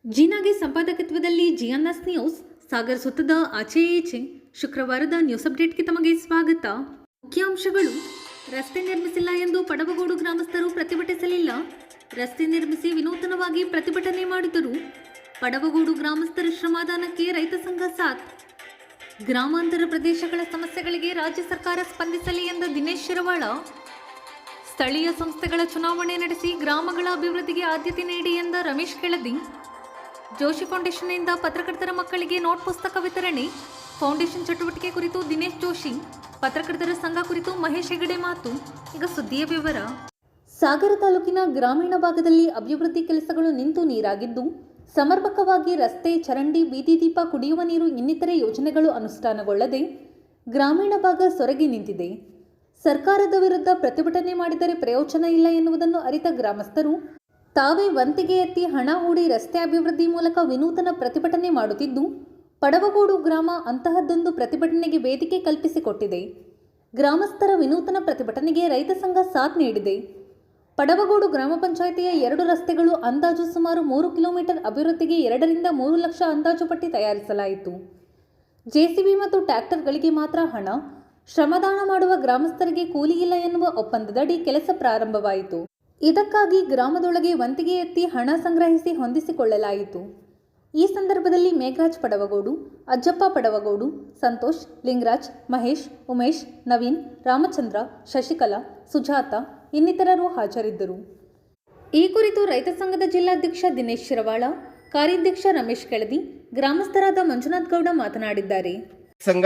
ಜೀನಾಗೆ ಸಂಪಾದಕತ್ವದಲ್ಲಿ ಜಿಎನ್ಎಸ್ news Sagar ಸುತ್ತದ ಆಚೆ ಈಚೆ ಶುಕ್ರವಾರದ ನ್ಯೂಸ್ ಅಪ್ಡೇಟ್ಗೆ ತಮಗೆ ಸ್ವಾಗತ. ಮುಖ್ಯಾಂಶಗಳು: ರಸ್ತೆ ನಿರ್ಮಿಸಿಲ್ಲ ಎಂದು ಪಡವಗೋಡು ಗ್ರಾಮಸ್ಥರು ಪ್ರತಿಭಟಿಸಲಿಲ್ಲ. ರಸ್ತೆ ನಿರ್ಮಿಸಿ ವಿನೂತನವಾಗಿ ಪ್ರತಿಭಟನೆ ಮಾಡಿದರು. ಪಡವಗೋಡು ಗ್ರಾಮಸ್ಥರ ಶ್ರಮದಾನಕ್ಕೆ ರೈತ ಸಂಘ ಸಾಥ್. ಗ್ರಾಮಾಂತರ ಪ್ರದೇಶಗಳ ಸಮಸ್ಯೆಗಳಿಗೆ ರಾಜ್ಯ ಸರ್ಕಾರ ಸ್ಪಂದಿಸಲಿ ಎಂದ ದಿನೇಶ್ ಶಿರವಾಳ. ಸ್ಥಳೀಯ ಸಂಸ್ಥೆಗಳ ಚುನಾವಣೆ ನಡೆಸಿ ಗ್ರಾಮಗಳ ಅಭಿವೃದ್ಧಿಗೆ ಆದ್ಯತೆ ನೀಡಿ ಎಂದ ರಮೇಶ್ ಕೆಳದಿ. ಜೋಶಿ ಫೌಂಡೇಶನ್ನಿಂದ ಪತ್ರಕರ್ತರ ಮಕ್ಕಳಿಗೆ ನೋಟ್ ಪುಸ್ತಕ ವಿತರಣೆ. ಫೌಂಡೇಶನ್ ಚಟುವಟಿಕೆ ಕುರಿತು ದಿನೇಶ್ ಜೋಶಿ, ಪತ್ರಕರ್ತರ ಸಂಘ ಕುರಿತು ಮಹೇಶ್ ಹೆಗಡೆ ಮಾತು. ಈಗ ಸುದ್ದಿಯ ವಿವರ. ಸಾಗರ ತಾಲೂಕಿನ ಗ್ರಾಮೀಣ ಭಾಗದಲ್ಲಿ ಅಭಿವೃದ್ಧಿ ಕೆಲಸಗಳು ನಿಂತು ನೀರಾಗಿದ್ದು, ಸಮರ್ಪಕವಾಗಿ ರಸ್ತೆ, ಚರಂಡಿ, ಬೀದಿ ದೀಪ, ಕುಡಿಯುವ ನೀರು ಇನ್ನಿತರೆ ಯೋಜನೆಗಳು ಅನುಷ್ಠಾನಗೊಳ್ಳದೆ ಗ್ರಾಮೀಣ ಭಾಗ ಸೊರಗಿ ನಿಂತಿದೆ. ಸರ್ಕಾರದ ವಿರುದ್ಧ ಪ್ರತಿಭಟನೆ ಮಾಡಿದರೆ ಪ್ರಯೋಜನ ಇಲ್ಲ ಎನ್ನುವುದನ್ನು ಅರಿತ ಗ್ರಾಮಸ್ಥರು ತಾವೇ ವಂತಿಗೆ ಎತ್ತಿ ಹಣ ಹೂಡಿ ರಸ್ತೆ ಅಭಿವೃದ್ಧಿ ಮೂಲಕ ವಿನೂತನ ಪ್ರತಿಭಟನೆ ಮಾಡುತ್ತಿದ್ದು, ಪಡವಗೋಡು ಗ್ರಾಮ ಅಂತಹದ್ದೊಂದು ಪ್ರತಿಭಟನೆಗೆ ವೇದಿಕೆ ಕಲ್ಪಿಸಿಕೊಟ್ಟಿದೆ. ಗ್ರಾಮಸ್ಥರ ವಿನೂತನ ಪ್ರತಿಭಟನೆಗೆ ರೈತ ಸಂಘ ಸಾಥ್ ನೀಡಿದೆ. ಪಡವಗೋಡು ಗ್ರಾಮ ಪಂಚಾಯಿತಿಯ 2 ರಸ್ತೆಗಳು ಅಂದಾಜು ಸುಮಾರು 3 ಕಿಲೋಮೀಟರ್ ಅಭಿವೃದ್ಧಿಗೆ 2 ರಿಂದ 3 ಲಕ್ಷ ಅಂದಾಜು ಪಟ್ಟಿ ತಯಾರಿಸಲಾಯಿತು. ಜೆಸಿಬಿ ಮತ್ತು ಟ್ರ್ಯಾಕ್ಟರ್ಗಳಿಗೆ ಮಾತ್ರ ಹಣ, ಶ್ರಮದಾನ ಮಾಡುವ ಗ್ರಾಮಸ್ಥರಿಗೆ ಕೂಲಿ ಇಲ್ಲ ಎನ್ನುವ ಒಪ್ಪಂದದಡಿ ಕೆಲಸ ಪ್ರಾರಂಭವಾಯಿತು. ಇದಕ್ಕಾಗಿ ಗ್ರಾಮದೊಳಗೆ ವಂತಿಗೆ ಎತ್ತಿ ಹಣ ಸಂಗ್ರಹಿಸಿ ಹೊಂದಿಸಿಕೊಳ್ಳಲಾಯಿತು. ಈ ಸಂದರ್ಭದಲ್ಲಿ ಮೇಘರಾಜ್ ಪಡವಗೋಡು, ಅಜ್ಜಪ್ಪ ಪಡವಗೋಡು, ಸಂತೋಷ್, ಲಿಂಗರಾಜ್, ಮಹೇಶ್, ಉಮೇಶ್, ನವೀನ್, ರಾಮಚಂದ್ರ, ಶಶಿಕಲಾ, ಸುಜಾತ ಇನ್ನಿತರರು ಹಾಜರಿದ್ದರು. ಈ ಕುರಿತು ರೈತ ಸಂಘದ ಜಿಲ್ಲಾಧ್ಯಕ್ಷ ದಿನೇಶ್ ಶಿರವಾಳ, ಕಾರ್ಯಾಧ್ಯಕ್ಷ ರಮೇಶ್ ಕೆಳದಿ, ಗ್ರಾಮಸ್ಥರಾದ ಮಂಜುನಾಥ್ ಗೌಡ ಮಾತನಾಡಿದ್ದಾರೆ. ಸಂಘ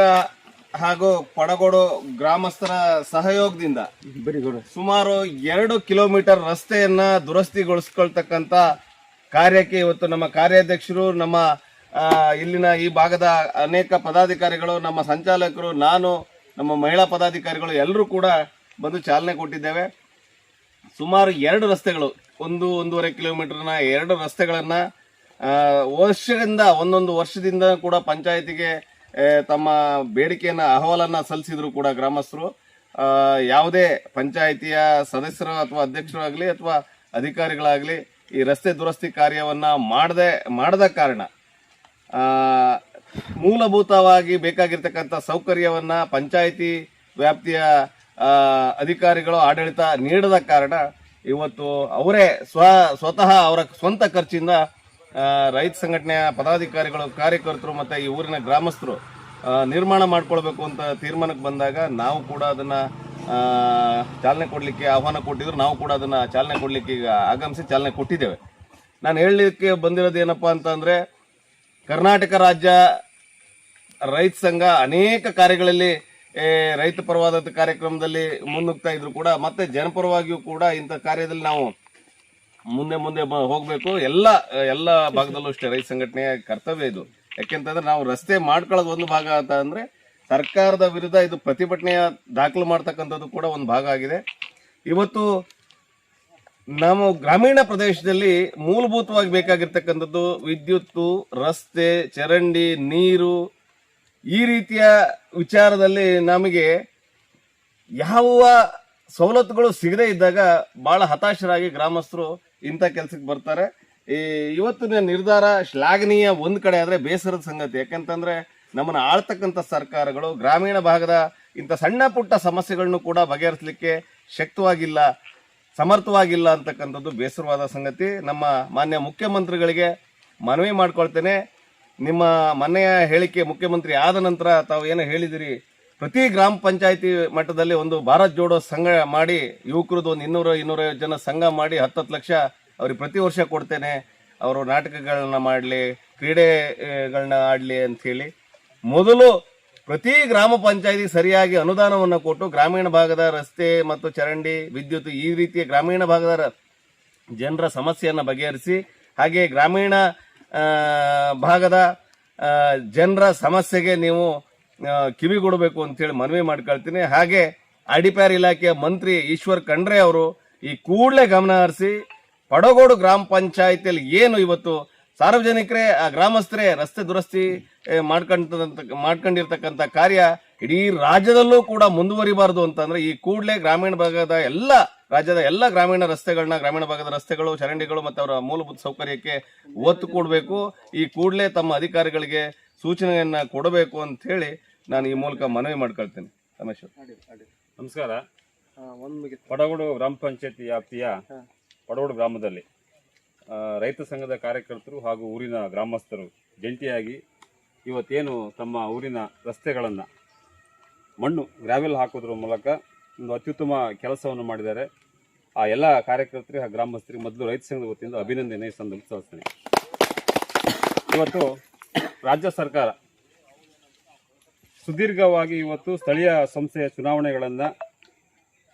ಹಾಗೂ ಪಡಗೋಡು ಗ್ರಾಮಸ್ಥರ ಸಹಯೋಗದಿಂದ ಸುಮಾರು 2 ಕಿಲೋಮೀಟರ್ ರಸ್ತೆಯನ್ನ ದುರಸ್ತಿಗೊಳಿಸಿಕೊಳ್ತಕ್ಕಂತ ಕಾರ್ಯಕ್ಕೆ ಇವತ್ತು ನಮ್ಮ ಕಾರ್ಯಾಧ್ಯಕ್ಷರು, ನಮ್ಮ ಇಲ್ಲಿನ ಈ ಭಾಗದ ಅನೇಕ ಪದಾಧಿಕಾರಿಗಳು, ನಮ್ಮ ಸಂಚಾಲಕರು, ನಾನು, ನಮ್ಮ ಮಹಿಳಾ ಪದಾಧಿಕಾರಿಗಳು ಎಲ್ಲರೂ ಕೂಡ ಬಂದು ಚಾಲನೆ ಕೊಟ್ಟಿದ್ದೇವೆ. ಸುಮಾರು 2 ರಸ್ತೆಗಳು, 1-1.5 ಕಿಲೋಮೀಟರ್ನ 2 ರಸ್ತೆಗಳನ್ನ ವರ್ಷದಿಂದ ಒಂದೊಂದು ವರ್ಷದಿಂದ ಕೂಡ ಪಂಚಾಯತಿಗೆ ತಮ್ಮ ಬೇಡಿಕೆಯನ್ನ ಅಹವಾಲನ್ನ ಸಲ್ಲಿಸಿದ್ರು ಕೂಡ ಗ್ರಾಮಸ್ಥರು ಯಾವುದೇ ಪಂಚಾಯಿತಿಯ ಸದಸ್ಯರು ಅಥವಾ ಅಧ್ಯಕ್ಷರು ಆಗಲಿ ಅಥವಾ ಅಧಿಕಾರಿಗಳಾಗಲಿ ಈ ರಸ್ತೆ ದುರಸ್ತಿ ಕಾರ್ಯವನ್ನ ಮಾಡದ ಕಾರಣ ಮೂಲಭೂತವಾಗಿ ಬೇಕಾಗಿರ್ತಕ್ಕಂಥ ಸೌಕರ್ಯವನ್ನ ಪಂಚಾಯಿತಿ ವ್ಯಾಪ್ತಿಯ ಅಧಿಕಾರಿಗಳು ಆಡಳಿತ ನೀಡದ ಕಾರಣ ಇವತ್ತು ಅವರೇ ಸ್ವತಃ ಅವರ ಸ್ವಂತ ಖರ್ಚಿಂದ ರೈತ ಸಂಘಟನೆಯ ಪದಾಧಿಕಾರಿಗಳು, ಕಾರ್ಯಕರ್ತರು ಮತ್ತೆ ಈ ಊರಿನ ಗ್ರಾಮಸ್ಥರು ನಿರ್ಮಾಣ ಮಾಡ್ಕೊಳ್ಬೇಕು ಅಂತ ತೀರ್ಮಾನಕ್ಕೆ ಬಂದಾಗ ನಾವು ಕೂಡ ಅದನ್ನ ಚಾಲನೆ ಕೊಡ್ಲಿಕ್ಕೆ ಆಹ್ವಾನ ಕೊಟ್ಟಿದ್ರು. ನಾವು ಕೂಡ ಅದನ್ನ ಚಾಲನೆ ಕೊಡ್ಲಿಕ್ಕೆ ಈಗ ಆಗಮಿಸಿ ಚಾಲನೆ ಕೊಟ್ಟಿದ್ದೇವೆ. ನಾನು ಹೇಳಲಿಕ್ಕೆ ಬಂದಿರೋದು ಏನಪ್ಪಾ ಅಂತಂದ್ರೆ, ಕರ್ನಾಟಕ ರಾಜ್ಯ ರೈತ ಸಂಘ ಅನೇಕ ಕಾರ್ಯಗಳಲ್ಲಿ ರೈತ ಪರವಾದ ಕಾರ್ಯಕ್ರಮದಲ್ಲಿ ಮುನ್ನುಗ್ತಾ ಇದ್ರು ಕೂಡ ಮತ್ತೆ ಜನಪರವಾಗಿಯೂ ಕೂಡ ಇಂಥ ಕಾರ್ಯದಲ್ಲಿ ನಾವು ಮುಂದೆ ಹೋಗ್ಬೇಕು. ಎಲ್ಲ ಭಾಗದಲ್ಲೂ ಅಷ್ಟೇ ರೈತ ಸಂಘಟನೆಯ ಕರ್ತವ್ಯ ಇದು. ಯಾಕೆಂತಂದ್ರೆ ನಾವು ರಸ್ತೆ ಮಾಡ್ಕೊಳ್ಳೋದು ಒಂದು ಭಾಗ ಅಂತ ಅಂದ್ರೆ ಸರ್ಕಾರದ ವಿರುದ್ಧ ಇದು ಪ್ರತಿಭಟನೆಯ ದಾಖಲು ಮಾಡ್ತಕ್ಕಂಥದ್ದು ಕೂಡ ಒಂದು ಭಾಗ ಆಗಿದೆ. ಇವತ್ತು ನಾವು ಗ್ರಾಮೀಣ ಪ್ರದೇಶದಲ್ಲಿ ಮೂಲಭೂತವಾಗಿ ಬೇಕಾಗಿರ್ತಕ್ಕಂಥದ್ದು ವಿದ್ಯುತ್ತು, ರಸ್ತೆ, ಚರಂಡಿ, ನೀರು, ಈ ರೀತಿಯ ವಿಚಾರದಲ್ಲಿ ನಮಗೆ ಯಾವ ಸವಲತ್ತುಗಳು ಸಿಗದೇ ಇದ್ದಾಗ ಬಹಳ ಹತಾಶರಾಗಿ ಗ್ರಾಮಸ್ಥರು ಇಂಥ ಕೆಲಸಕ್ಕೆ ಬರ್ತಾರೆ. ಇವತ್ತಿನ ನಿರ್ಧಾರ ಶ್ಲಾಘನೀಯ ಒಂದ್ ಕಡೆ ಆದ್ರೆ ಬೇಸರದ ಸಂಗತಿ. ಯಾಕಂತಂದ್ರೆ ನಮ್ಮನ್ನ ಆಳ್ತಕ್ಕಂಥ ಸರ್ಕಾರಗಳು ಗ್ರಾಮೀಣ ಭಾಗದ ಇಂಥ ಸಣ್ಣ ಪುಟ್ಟ ಸಮಸ್ಯೆಗಳನ್ನು ಕೂಡ ಬಗೆಹರಿಸಲಿಕ್ಕೆ ಶಕ್ತವಾಗಿಲ್ಲ, ಸಮರ್ಥವಾಗಿಲ್ಲ ಅಂತಕ್ಕಂಥದ್ದು ಬೇಸರವಾದ ಸಂಗತಿ. ನಮ್ಮ ಮಾನ್ಯ ಮುಖ್ಯಮಂತ್ರಿಗಳಿಗೆ ಮನವಿ ಮಾಡ್ಕೊಳ್ತೇನೆ. ನಿಮ್ಮ ಮೊನ್ನೆಯ ಹೇಳಿಕೆ ಮುಖ್ಯಮಂತ್ರಿ ಆದ ನಂತರ ತಾವು ಏನು ಹೇಳಿದಿರಿ, ಪ್ರತಿ ಗ್ರಾಮ ಪಂಚಾಯತಿ ಮಟ್ಟದಲ್ಲಿ ಒಂದು ಭಾರತ್ ಜೋಡೋ ಸಂಘ ಮಾಡಿ, ಯುವಕರದ್ದು ಒಂದು 200-250 ಜನ ಸಂಘ ಮಾಡಿ 10 ಲಕ್ಷ ಅವ್ರಿಗೆ ಪ್ರತಿ ವರ್ಷ ಕೊಡ್ತೇನೆ, ಅವರು ನಾಟಕಗಳನ್ನ ಮಾಡಲಿ, ಕ್ರೀಡೆಗಳನ್ನ ಆಡಲಿ ಅಂತ ಹೇಳಿ ಮೊದಲು ಪ್ರತಿ ಗ್ರಾಮ ಪಂಚಾಯತಿ ಸರಿಯಾಗಿ ಅನುದಾನವನ್ನು ಕೊಟ್ಟು ಗ್ರಾಮೀಣ ಭಾಗದ ರಸ್ತೆ ಮತ್ತು ಚರಂಡಿ, ವಿದ್ಯುತ್ ಈ ರೀತಿಯ ಗ್ರಾಮೀಣ ಭಾಗದ ಜನರ ಸಮಸ್ಯೆಯನ್ನು ಬಗೆಹರಿಸಿ, ಹಾಗೆ ಗ್ರಾಮೀಣ ಭಾಗದ ಜನರ ಸಮಸ್ಯೆಗೆ ನೀವು ಕಿವಿಗೊಡಬೇಕು ಅಂತೇಳಿ ಮನವಿ ಮಾಡ್ಕೊಳ್ತೀನಿ. ಹಾಗೆ ಅಡಿಪ್ಯಾರ್ ಇಲಾಖೆಯ ಮಂತ್ರಿ ಈಶ್ವರ್ ಖಂಡ್ರೆ ಅವರು ಈ ಕೂಡಲೇ ಗಮನ ಹರಿಸಿ ಪಡಗೋಡು ಗ್ರಾಮ ಪಂಚಾಯತಿಯಲ್ಲಿ ಏನು ಇವತ್ತು ಸಾರ್ವಜನಿಕರೇ ಗ್ರಾಮಸ್ಥರೇ ರಸ್ತೆ ದುರಸ್ತಿ ಮಾಡ್ಕೊಂಡಿರ್ತಕ್ಕಂಥ ಕಾರ್ಯ ಇಡೀ ರಾಜ್ಯದಲ್ಲೂ ಕೂಡ ಮುಂದುವರಿಬಾರದು ಅಂತಂದ್ರೆ ಈ ಕೂಡಲೇ ಗ್ರಾಮೀಣ ಭಾಗದ ರಾಜ್ಯದ ಎಲ್ಲ ಗ್ರಾಮೀಣ ರಸ್ತೆಗಳನ್ನ, ಗ್ರಾಮೀಣ ಭಾಗದ ರಸ್ತೆಗಳು, ಚರಂಡಿಗಳು ಮತ್ತು ಅವರ ಮೂಲಭೂತ ಸೌಕರ್ಯಕ್ಕೆ ಒತ್ತು ಕೊಡಬೇಕು. ಈ ಕೂಡಲೇ ತಮ್ಮ ಅಧಿಕಾರಿಗಳಿಗೆ ಸೂಚನೆಯನ್ನ ಕೊಡಬೇಕು ಅಂತ ಹೇಳಿ ನಾನು ಈ ಮೂಲಕ ಮನವಿ ಮಾಡ್ಕೊಳ್ತೇನೆ. ರಮೇಶ್, ನಮಸ್ಕಾರ. ಪಡಗೋಡು ಗ್ರಾಮ ಪಂಚಾಯತಿ ವ್ಯಾಪ್ತಿಯ ಪಡಗೋಡು ಗ್ರಾಮದಲ್ಲಿ ರೈತ ಸಂಘದ ಕಾರ್ಯಕರ್ತರು ಹಾಗೂ ಊರಿನ ಗ್ರಾಮಸ್ಥರು ಜಂಟಿಯಾಗಿ ಇವತ್ತೇನು ತಮ್ಮ ಊರಿನ ರಸ್ತೆಗಳನ್ನು ಮಣ್ಣು ಗ್ರಾವೆಲ್ ಹಾಕೋದ್ರ ಮೂಲಕ ಒಂದು ಅತ್ಯುತ್ತಮ ಕೆಲಸವನ್ನು ಮಾಡಿದ್ದಾರೆ. ಆ ಎಲ್ಲ ಕಾರ್ಯಕರ್ತರಿಗೆ ಹಾಗೂ ಗ್ರಾಮಸ್ಥರಿಗೆ ಮೊದಲು ರೈತ ಸಂಘದ ವತಿಯಿಂದ ಅಭಿನಂದನೆ ಸಲ್ಲಿಸ್ತೇನೆ. ಇವತ್ತು ರಾಜ್ಯ ಸರ್ಕಾರ ಸುದೀರ್ಘವಾಗಿ ಇವತ್ತು ಸ್ಥಳೀಯ ಸಂಸ್ಥೆಯ ಚುನಾವಣೆಗಳನ್ನು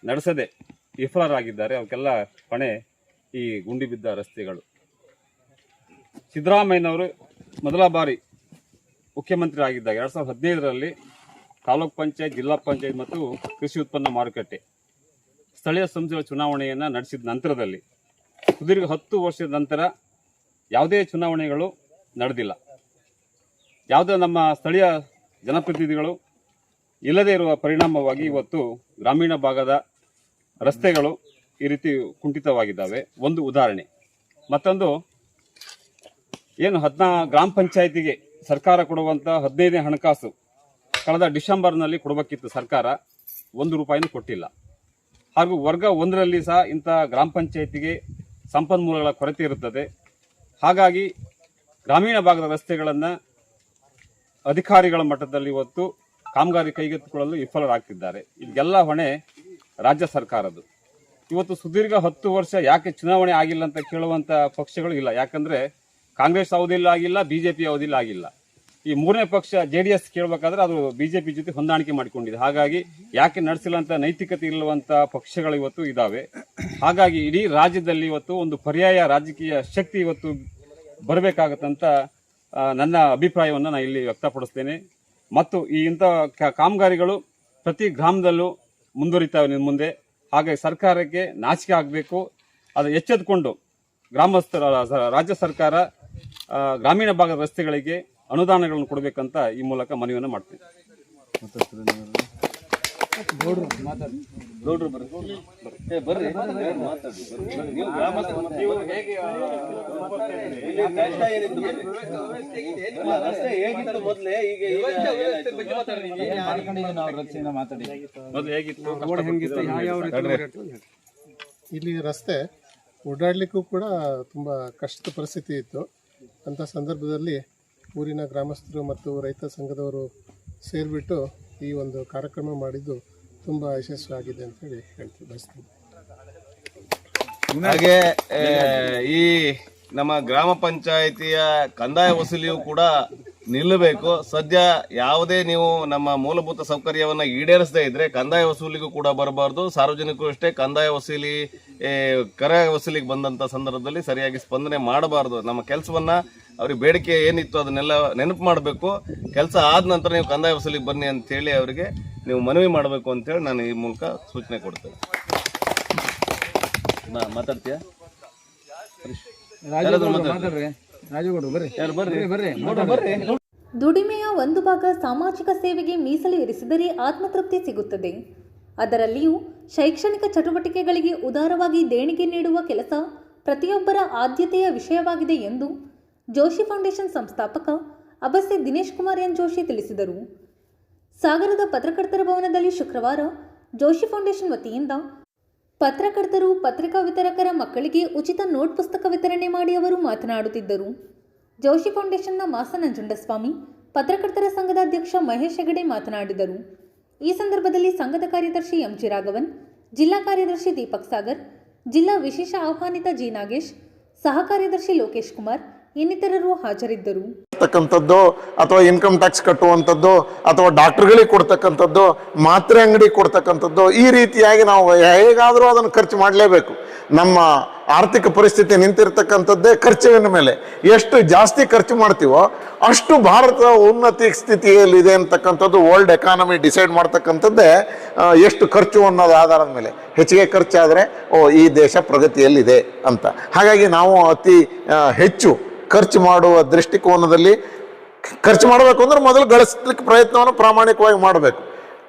ನಡೆಸದೆ ವಿಫಲರಾಗಿದ್ದಾರೆ. ಅವಕ್ಕೆಲ್ಲ ಹೊಣೆ ಈ ಗುಂಡಿ ಬಿದ್ದ ರಸ್ತೆಗಳು. ಸಿದ್ದರಾಮಯ್ಯನವರು ಮೊದಲ ಬಾರಿ ಮುಖ್ಯಮಂತ್ರಿ ಆಗಿದ್ದಾಗ 2015ರಲ್ಲಿ ತಾಲೂಕ್ ಪಂಚಾಯತ್, ಜಿಲ್ಲಾ ಪಂಚಾಯತ್ ಮತ್ತು ಕೃಷಿ ಉತ್ಪನ್ನ ಮಾರುಕಟ್ಟೆ ಸ್ಥಳೀಯ ಸಂಸ್ಥೆಗಳ ಚುನಾವಣೆಯನ್ನು ನಡೆಸಿದ ನಂತರದಲ್ಲಿ ಸುದೀರ್ಘ 10 ವರ್ಷದ ನಂತರ ಯಾವುದೇ ಚುನಾವಣೆಗಳು ನಡೆದಿಲ್ಲ. ಯಾವುದೇ ನಮ್ಮ ಸ್ಥಳೀಯ ಜನಪ್ರತಿನಿಧಿಗಳು ಇಲ್ಲದೇ ಇರುವ ಪರಿಣಾಮವಾಗಿ ಇವತ್ತು ಗ್ರಾಮೀಣ ಭಾಗದ ರಸ್ತೆಗಳು ಈ ರೀತಿ ಕುಂಠಿತವಾಗಿದ್ದಾವೆ. ಒಂದು ಉದಾಹರಣೆ. ಮತ್ತೊಂದು, ಏನು ಗ್ರಾಮ ಪಂಚಾಯತಿಗೆ ಸರ್ಕಾರ ಕೊಡುವಂಥ 15ನೇ ಹಣಕಾಸು ಕಳೆದ ಡಿಸೆಂಬರ್ನಲ್ಲಿ ಕೊಡಬೇಕಿತ್ತು, ಸರ್ಕಾರ 1 ರೂಪಾಯಿನೂ ಕೊಟ್ಟಿಲ್ಲ. ಹಾಗೂ ವರ್ಗ 1ರಲ್ಲಿ ಸಹ ಇಂಥ ಗ್ರಾಮ ಪಂಚಾಯತಿಗೆ ಸಂಪನ್ಮೂಲಗಳ ಕೊರತೆ ಇರುತ್ತದೆ. ಹಾಗಾಗಿ ಗ್ರಾಮೀಣ ಭಾಗದ ರಸ್ತೆಗಳನ್ನು ಅಧಿಕಾರಿಗಳ ಮಟ್ಟದಲ್ಲಿ ಇವತ್ತು ಕಾಮಗಾರಿ ಕೈಗೆತ್ತಿಕೊಳ್ಳಲು ವಿಫಲರಾಗ್ತಿದ್ದಾರೆ. ಇದೆಲ್ಲ ಹೊಣೆ ರಾಜ್ಯ ಸರ್ಕಾರದ್ದು. ಇವತ್ತು ಸುದೀರ್ಘ 10 ವರ್ಷ ಯಾಕೆ ಚುನಾವಣೆ ಆಗಿಲ್ಲ ಅಂತ ಕೇಳುವಂಥ ಪಕ್ಷಗಳು ಇಲ್ಲ. ಯಾಕಂದರೆ ಕಾಂಗ್ರೆಸ್ ಅವಧಿಯಲ್ಲಿ ಆಗಿಲ್ಲ, ಬಿಜೆಪಿ ಅವಧಿಯಲ್ಲಿ ಆಗಿಲ್ಲ. ಈ ಮೂರನೇ ಪಕ್ಷ JDS ಕೇಳಬೇಕಾದ್ರೆ ಅದು ಬಿಜೆಪಿ ಜೊತೆ ಹೊಂದಾಣಿಕೆ ಮಾಡಿಕೊಂಡಿದೆ. ಹಾಗಾಗಿ ಯಾಕೆ ನಡೆಸಿಲ್ಲ ಅಂತ ನೈತಿಕತೆ ಇಲ್ಲುವಂಥ ಪಕ್ಷಗಳು ಇವತ್ತು ಇದ್ದಾವೆ. ಹಾಗಾಗಿ ಇಡೀ ರಾಜ್ಯದಲ್ಲಿ ಇವತ್ತು ಒಂದು ಪರ್ಯಾಯ ರಾಜಕೀಯ ಶಕ್ತಿ ಇವತ್ತು ಬರಬೇಕಾಗತ್ತಂತ ನನ್ನ ಅಭಿಪ್ರಾಯವನ್ನು ನಾನು ಇಲ್ಲಿ ವ್ಯಕ್ತಪಡಿಸ್ತೇನೆ. ಮತ್ತು ಈ ಇಂಥ ಕಾಮಗಾರಿಗಳು ಪ್ರತಿ ಗ್ರಾಮದಲ್ಲೂ ಮುಂದುವರಿತಾವೆ ಮುಂದೆ. ಹಾಗಾಗಿ ಸರ್ಕಾರಕ್ಕೆ ನಾಚಿಕೆ ಆಗಬೇಕು. ಅದು ಎಚ್ಚೆತ್ತುಕೊಂಡು ರಾಜ್ಯ ಸರ್ಕಾರ ಗ್ರಾಮೀಣ ಭಾಗದ ರಸ್ತೆಗಳಿಗೆ ಅನುದಾನಗಳನ್ನು ಕೊಡಬೇಕಂತ ಈ ಮೂಲಕ ಮನವಿಯನ್ನು ಮಾಡ್ತೇನೆ. ಇಲ್ಲಿ ರಸ್ತೆ ಓಡಾಡಲಿಕ್ಕೂ ಕೂಡ ತುಂಬ ಕಷ್ಟದ ಪರಿಸ್ಥಿತಿ ಇತ್ತು. ಅಂಥ ಸಂದರ್ಭದಲ್ಲಿ ಊರಿನ ಗ್ರಾಮಸ್ಥರು ಮತ್ತು ರೈತ ಸಂಘದವರು ಸೇರಿಬಿಟ್ಟು ಈ ಒಂದು ಕಾರ್ಯಕ್ರಮ ಮಾಡಿದ್ದು ತುಂಬ ಯಶಸ್ವಿಯಾಗಿದೆ ಅಂತೇಳಿ ಬಯಸ್ತೀನಿ. ಹಾಗೆ ಈ ನಮ್ಮ ಗ್ರಾಮ ಪಂಚಾಯಿತಿಯ ಕಂದಾಯ ವಸೂಲಿಯು ಕೂಡ ನಿಲ್ಲಬೇಕು. ಸದ್ಯ ಯಾವುದೇ ನೀವು ನಮ್ಮ ಮೂಲಭೂತ ಸೌಕರ್ಯವನ್ನ ಈಡೇರಿಸದೇ ಇದ್ರೆ ಕಂದಾಯ ವಸೂಲಿಗೂ ಕೂಡ ಬರಬಾರ್ದು. ಸಾರ್ವಜನಿಕರು ಅಷ್ಟೇ ಕಂದಾಯ ವಸೂಲಿ ಕರ ವಸೂಲಿಗೆ ಬಂದಂತ ಸಂದರ್ಭದಲ್ಲಿ ಸರಿಯಾಗಿ ಸ್ಪಂದನೆ ಮಾಡಬಾರ್ದು. ನಮ್ಮ ಕೆಲಸವನ್ನ ಅವ್ರಿಗೆ ಬೇಡಿಕೆ ಏನಿತ್ತು ಅದನ್ನೆಲ್ಲ ನೆನಪು ಮಾಡಬೇಕು. ಕೆಲಸ ಆದ ನಂತರ ನೀವು ಕಂದಾಯ ವಸೂಲಿಗೆ ಬನ್ನಿ ಅಂತ ಹೇಳಿ ಅವರಿಗೆ ನೀವು ಮನವಿ ಮಾಡಬೇಕು ಅಂತೇಳಿ ನಾನು ಈ ಮೂಲಕ ಸೂಚನೆ ಕೊಡ್ತೇನೆ. ಮಾತಾಡ್ತೀಯಾ? ದುಡಿಮೆಯ ಒಂದು ಭಾಗ ಸಾಮಾಜಿಕ ಸೇವೆಗೆ ಮೀಸಲು ಇರಿಸಿದರೆ ಆತ್ಮತೃಪ್ತಿ ಸಿಗುತ್ತದೆ. ಅದರಲ್ಲಿಯೂ ಶೈಕ್ಷಣಿಕ ಚಟುವಟಿಕೆಗಳಿಗೆ ಉದಾರವಾಗಿ ದೇಣಿಗೆ ನೀಡುವ ಕೆಲಸ ಪ್ರತಿಯೊಬ್ಬರ ಆದ್ಯತೆಯ ವಿಷಯವಾಗಿದೆ ಎಂದು ಜೋಶಿ ಫೌಂಡೇಶನ್ ಸಂಸ್ಥಾಪಕ ಅಬಸ್ಸೆ ದಿನೇಶ್ ಕುಮಾರ್ ಎನ್ ಜೋಶಿ ತಿಳಿಸಿದರು. ಸಾಗರದ ಪತ್ರಕರ್ತರ ಭವನದಲ್ಲಿ ಶುಕ್ರವಾರ ಜೋಶಿ ಫೌಂಡೇಶನ್ ವತಿಯಿಂದ ಪತ್ರಕರ್ತರು, ಪತ್ರಿಕಾ ವಿತರಕರ ಮಕ್ಕಳಿಗೆ ಉಚಿತ ನೋಟ್ ಪುಸ್ತಕ ವಿತರಣೆ ಮಾಡಿ ಅವರು ಮಾತನಾಡುತ್ತಿದ್ದರು. ಜೋಶಿ ಫೌಂಡೇಶನ್ನ ಮಾಸ ನಂಜುಂಡಸ್ವಾಮಿ, ಪತ್ರಕರ್ತರ ಸಂಘದ ಅಧ್ಯಕ್ಷ ಮಹೇಶ್ ಹೆಗಡೆ ಮಾತನಾಡಿದರು. ಈ ಸಂದರ್ಭದಲ್ಲಿ ಸಂಘದ ಕಾರ್ಯದರ್ಶಿ ಎಂಜಿ ರಾಘವನ್, ಜಿಲ್ಲಾ ಕಾರ್ಯದರ್ಶಿ ದೀಪಕ್ ಸಾಗರ್, ಜಿಲ್ಲಾ ವಿಶೇಷ ಆಹ್ವಾನಿತ ಜಿ ನಾಗೇಶ್, ಸಹ ಕಾರ್ಯದರ್ಶಿ ಲೋಕೇಶ್ ಕುಮಾರ್ ಇನ್ನಿತರರು ಹಾಜರಿದ್ದರು. ಅಥವಾ ಇನ್ಕಮ್ ಟ್ಯಾಕ್ಸ್ ಕಟ್ಟುವಂಥದ್ದು, ಅಥವಾ ಡಾಕ್ಟರ್ಗಳಿಗೆ ಕೊಡ್ತಕ್ಕಂಥದ್ದು, ಮಾತ್ರೆ ಅಂಗಡಿ ಕೊಡ್ತಕ್ಕಂಥದ್ದು, ಈ ರೀತಿಯಾಗಿ ನಾವು ಹೇಗಾದರೂ ಅದನ್ನು ಖರ್ಚು ಮಾಡಲೇಬೇಕು. ನಮ್ಮ ಆರ್ಥಿಕ ಪರಿಸ್ಥಿತಿ ನಿಂತಿರ್ತಕ್ಕಂಥದ್ದೇ ಖರ್ಚಿನ ಮೇಲೆ. ಎಷ್ಟು ಜಾಸ್ತಿ ಖರ್ಚು ಮಾಡ್ತೀವೋ ಅಷ್ಟು ಭಾರತ ಉನ್ನತಿ ಸ್ಥಿತಿಯಲ್ಲಿದೆ ಅಂತಕ್ಕಂಥದ್ದು ವರ್ಲ್ಡ್ ಎಕಾನಮಿ ಡಿಸೈಡ್ ಮಾಡ್ತಕ್ಕಂಥದ್ದೇ ಎಷ್ಟು ಖರ್ಚು ಅನ್ನೋದು ಆಧಾರದ ಮೇಲೆ. ಹೆಚ್ಚಿಗೆ ಖರ್ಚಾದರೆ ಈ ದೇಶ ಪ್ರಗತಿಯಲ್ಲಿದೆ ಅಂತ. ಹಾಗಾಗಿ ನಾವು ಅತಿ ಹೆಚ್ಚು ಖರ್ಚು ಮಾಡುವ ದೃಷ್ಟಿಕೋನದಲ್ಲಿ ಖರ್ಚು ಮಾಡಬೇಕು ಅಂದ್ರೆ ಮೊದಲು ಗಳಿಸ್ಲಿಕ್ಕೆ ಪ್ರಯತ್ನವನ್ನು ಪ್ರಾಮಾಣಿಕವಾಗಿ ಮಾಡಬೇಕು.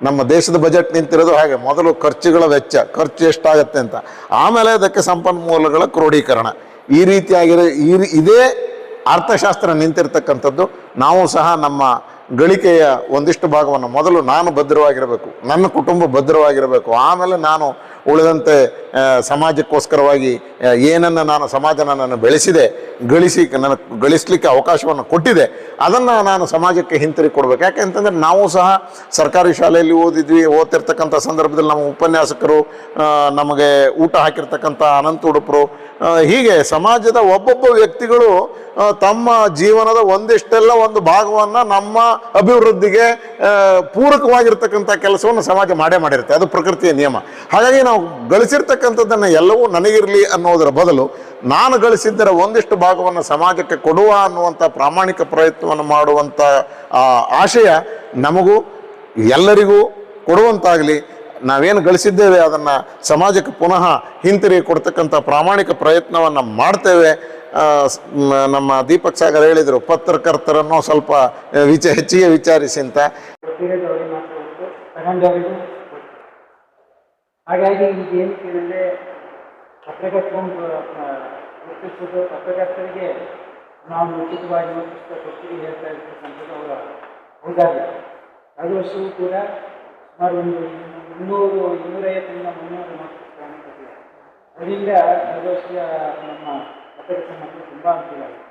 ನಮ್ಮ ದೇಶದ ಬಜೆಟ್ ನಿಂತಿರೋದು ಹಾಗೆ, ಮೊದಲು ಖರ್ಚುಗಳ ವೆಚ್ಚ, ಖರ್ಚು ಎಷ್ಟಾಗತ್ತೆ ಅಂತ, ಆಮೇಲೆ ಅದಕ್ಕೆ ಸಂಪನ್ಮೂಲಗಳ ಕ್ರೋಢೀಕರಣ. ಈ ರೀತಿಯಾಗಿರೋ ಇದೇ ಅರ್ಥಶಾಸ್ತ್ರ ನಿಂತಿರ್ತಕ್ಕಂಥದ್ದು. ನಾವು ಸಹ ನಮ್ಮ ಗಳಿಕೆಯ ಒಂದಿಷ್ಟು ಭಾಗವನ್ನು ಮೊದಲು ನಾನು ಭದ್ರವಾಗಿರಬೇಕು, ನನ್ನ ಕುಟುಂಬ ಭದ್ರವಾಗಿರಬೇಕು, ಆಮೇಲೆ ನಾನು ಉಳಿದಂತೆ ಸಮಾಜಕ್ಕೋಸ್ಕರವಾಗಿ ಏನನ್ನು ನಾನು ಸಮಾಜ ನನ್ನನ್ನು ಬೆಳೆಸಿದೆ, ಗಳಿಸಲಿಕ್ಕೆ ಅವಕಾಶವನ್ನು ಕೊಟ್ಟಿದೆ, ಅದನ್ನು ನಾನು ಸಮಾಜಕ್ಕೆ ಹಿಂತಿರುಗಿ ಕೊಡಬೇಕು. ಯಾಕೆಂತಂದರೆ ನಾವು ಸಹ ಸರ್ಕಾರಿ ಶಾಲೆಯಲ್ಲಿ ಓದ್ತಿರ್ತಕ್ಕಂಥ ಸಂದರ್ಭದಲ್ಲಿ ನಮ್ಮ ಉಪನ್ಯಾಸಕರು, ನಮಗೆ ಊಟ ಹಾಕಿರ್ತಕ್ಕಂಥ ಅನಂತ ಉಡುಪರು, ಹೀಗೆ ಸಮಾಜದ ಒಬ್ಬೊಬ್ಬ ವ್ಯಕ್ತಿಗಳು ತಮ್ಮ ಜೀವನದ ಒಂದಿಷ್ಟೆಲ್ಲ ಒಂದು ಭಾಗವನ್ನು ನಮ್ಮ ಅಭಿವೃದ್ಧಿಗೆ ಪೂರಕವಾಗಿರ್ತಕ್ಕಂಥ ಕೆಲಸವನ್ನು ಸಮಾಜ ಮಾಡಿರುತ್ತೆ. ಅದು ಪ್ರಕೃತಿಯ ನಿಯಮ. ಹಾಗಾಗಿ ನಾವು ಗಳಿಸಿರ್ತಕ್ಕಂಥದ್ದನ್ನು ಎಲ್ಲವೂ ನನಗಿರಲಿ ಅನ್ನೋದರ ಬದಲು ನಾನು ಗಳಿಸಿದ್ದರ ಒಂದಿಷ್ಟು ಭಾಗವನ್ನು ಸಮಾಜಕ್ಕೆ ಕೊಡುವ ಅನ್ನುವಂಥ ಪ್ರಾಮಾಣಿಕ ಪ್ರಯತ್ನವನ್ನು ಮಾಡುವಂಥ ಆಶಯ ನಮಗೂ ಎಲ್ಲರಿಗೂ ಕೊಡುವಂತಾಗಲಿ. ನಾವೇನು ಗಳಿಸಿದ್ದೇವೆ ಅದನ್ನು ಸಮಾಜಕ್ಕೆ ಪುನಃ ಹಿಂತಿರುಗಿ ಕೊಡ್ತಕ್ಕಂಥ ಪ್ರಾಮಾಣಿಕ ಪ್ರಯತ್ನವನ್ನು ಮಾಡ್ತೇವೆ. ನಮ್ಮ ದೀಪಕ್ ಸಾಗರ್ ಹೇಳಿದರು, ಪತ್ರಕರ್ತರನ್ನು ಸ್ವಲ್ಪ ಹೆಚ್ಚಿಗೆ ವಿಚಾರಿಸಿ ಅಂತ. ಹಾಗಾಗಿ ಈಗ ಏನು ಕೇಳಿದ್ರೆ ಪತ್ರಕರ್ತರಿಗೆ ನಾವು ಉಚಿತವಾಗಿ ಪುಸ್ತಕ ಕೊಡ್ತೀವಿ ಹೇಳ್ತಾ ಇರ್ತಕ್ಕಂಥದ್ದು ಅವರ ಔದಾರ್ಯ. ಕಳೆದ ವರ್ಷವೂ ಕೂಡ ಸುಮಾರು ಒಂದು 250-300 ಪುಸ್ತಕವನ್ನು ಕೊಟ್ಟಿದ್ದಾರೆ. ಅದರಿಂದ ಕಳೆದ ವರ್ಷ ನಮ್ಮ ಪತ್ರಕರ್ತರ ಮಕ್ಕಳು ತುಂಬ ಅನುಕೂಲ ಆಗಿದೆ.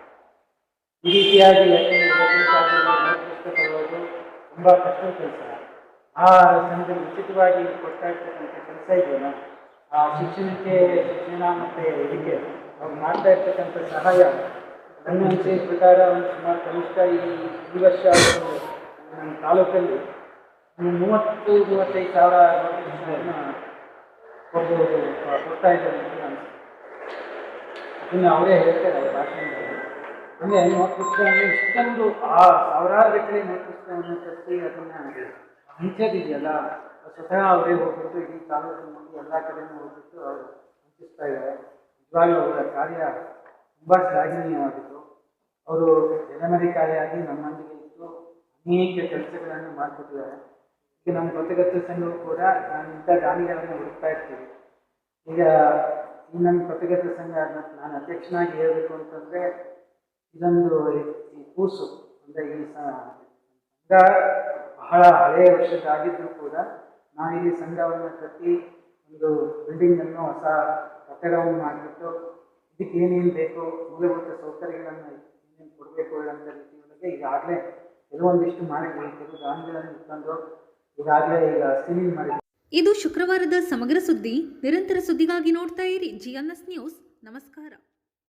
ಈ ರೀತಿಯಾಗಿ ಪುಸ್ತಕ ತಗೊಳ್ಳೋದು ತುಂಬ ಕಷ್ಟದ ಕೆಲಸ. ಆ ಸಮಯದಲ್ಲಿ ಉಚಿತವಾಗಿ ಕೊಡ್ತಾ ಇರ್ತಕ್ಕಂಥ ಕೆಲಸ ಇದೆಯಲ್ಲ, ಆ ಶಿಕ್ಷಣ ಮತ್ತು ಇದಕ್ಕೆ ಅವ್ರು ಮಾಡ್ತಾ ಇರ್ತಕ್ಕಂಥ ಸಹಾಯ ನನ್ನ ಅನಿಸಿಕೆ ಪ್ರಕಾರ ಒಂದು ಸುಮಾರು ಕನಿಷ್ಠ ಈ ವರ್ಷ ನಮ್ಮ ತಾಲೂಕಲ್ಲಿ 30-35 ಸಾವಿರ ಕೊಡ್ತಾ ಇದ್ದಾರೆ ಅಂತ ಅನಿಸುತ್ತೆ. ಅದನ್ನು ಅವರೇ ಹೇಳ್ತಾರೆ ಭಾಷಣದಲ್ಲಿ. ಅಂದರೆ ನೋಟ್ ಪುಸ್ತಕವನ್ನು ಇಷ್ಟೊಂದು ಸಾವಿರಾರು ಗಟ್ಟಲೆ ನೋಟ್ ಪುಸ್ತಕವನ್ನು ತರಿಸಿ ಅದನ್ನು ಹಂಚೋದಿದೆಯಲ್ಲ, ಸ್ವತಃ ಅವರೇ ಹೋಗ್ಬಿಟ್ಟು ಇಡೀ ತಾಲೂಕಿನಲ್ಲಿ ಎಲ್ಲ ಕಡೆಯೂ ಹೋಗ್ಬಿಟ್ಟು ಅವರು ಹಂಚಿಸ್ತಾ ಇದ್ದಾರೆ. ನಿಜವಾಗ್ಲೂ ಅವರ ಕಾರ್ಯ ತುಂಬ ಶ್ಲಾಘನೀಯವಾಗಿತ್ತು. ಅವರು ಜನಮರಿಕಾರಿಯಾಗಿ ನಮ್ಮೊಂದಿಗೆ ಇದ್ದು ಅನೇಕ ಕೆಲಸಗಳನ್ನು ಮಾಡಿಕೊಟ್ಟಿದ್ದಾರೆ. ಈಗ ನಮ್ಮ ಪತ್ರಕರ್ತರ ಸಂಘವು ಕೂಡ ನಾನು ಇಂಥ ದಾನಿಗಳನ್ನು ಹುಡುಕ್ತಾ ಇರ್ತೀವಿ. ಈಗ ಈ ನಮ್ಮ ಪತ್ರಕರ್ತರ ಸಂಘ ನಾನು ಅಧ್ಯಕ್ಷನಾಗಿ ಹೇಳಬೇಕು ಅಂತಂದರೆ, ಇದೊಂದು ಈ ಕೂಸು ಅಂದರೆ ಈ ಸಂಘ ಬಹಳ ಹಳೆಯ ವರ್ಷದ್ದಾಗಿದ್ದರೂ ಕೂಡ ನಾವಿಲ್ಲಿ ಸಂಘವನ್ನು ಕಟ್ಟಿ ಒಂದು ಬಿಲ್ಡಿಂಗನ್ನು, ಹೊಸ ಕಟ್ಟಡವನ್ನು ಮಾಡಿಬಿಟ್ಟು ಇದಕ್ಕೆ ಏನೇನು ಬೇಕು, ಮೂಲಭೂತ ಸೌಕರ್ಯಗಳನ್ನು ಏನೇನು ಕೊಡಬೇಕು ಅಂತ ರೀತಿಯೊಳಗೆ ಈಗಾಗಲೇ ಕೆಲವೊಂದಿಷ್ಟು ಮಾಡಿದ್ವಿ. ಕೆಲವು ದಾನಿಗಳನ್ನು ಇಟ್ಕೊಂಡು ಈಗಾಗಲೇ ಈಗ ಸೀಲಿಂಗ್ ಮಾಡಿದ್ವಿ. ಇದು ಶುಕ್ರವಾರದ ಸಮಗ್ರ ಸುದ್ದಿ. ನಿರಂತರ ಸುದ್ದಿಗಾಗಿ ನೋಡ್ತಾ ಇರಿ GNS ನ್ಯೂಸ್. ನಮಸ್ಕಾರ.